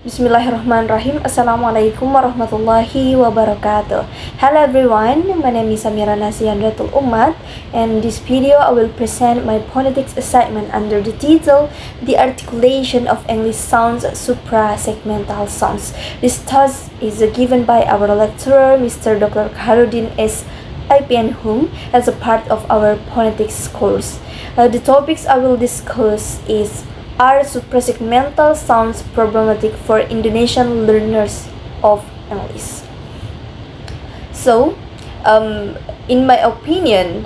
Bismillahirrahmanirrahim. Assalamualaikum warahmatullahi wabarakatuh. Hello everyone, my name is Samira Nud'atul and in this video I will present my phonetics assignment under the title The Articulation of English Sounds Supra Segmental Sounds. This task is given by our lecturer Mr. Dr. Khairudin S. IPN Hum as a part of our phonetics course. The topics I will discuss is: are suprasegmental sounds problematic for Indonesian learners of English? So, in my opinion,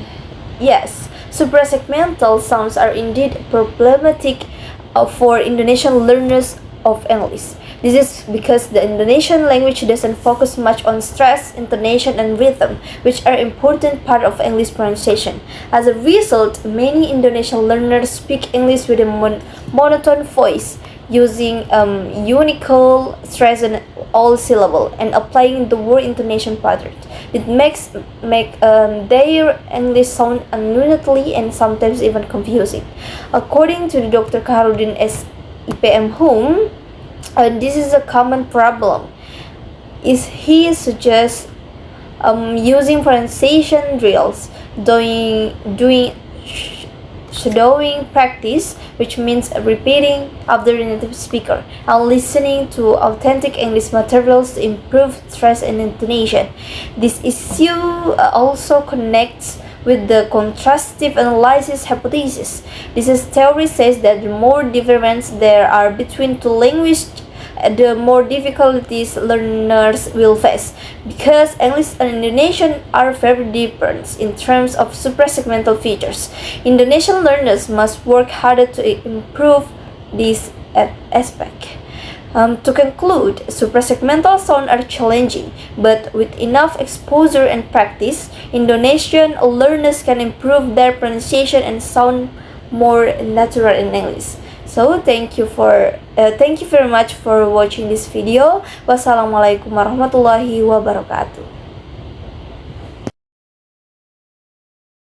yes, suprasegmental sounds are indeed problematic for Indonesian learners of English. This is because the Indonesian language doesn't focus much on stress, intonation, and rhythm, which are important part of English pronunciation. As a result, many Indonesian learners speak English with a monotone voice, using unical stress in all syllable and applying the word intonation pattern. It makes their English sound ununatedly and sometimes even confusing. According to the Dr. Khairudin S. IPM Hum, this is a common problem. He suggests using pronunciation drills, doing shadowing practice, which means repeating after the native speaker, and listening to authentic English materials to improve stress and intonation. This issue also connects with the contrastive analysis hypothesis. This theory says that the more difference there are between two languages, the more difficulties learners will face, because English and Indonesian are very different in terms of suprasegmental features. Indonesian learners must work harder to improve this aspect. To conclude, suprasegmental sounds are challenging, but with enough exposure and practice, Indonesian learners can improve their pronunciation and sound more natural in English. So thank you very much for watching this video. Wassalamualaikum warahmatullahi wabarakatuh.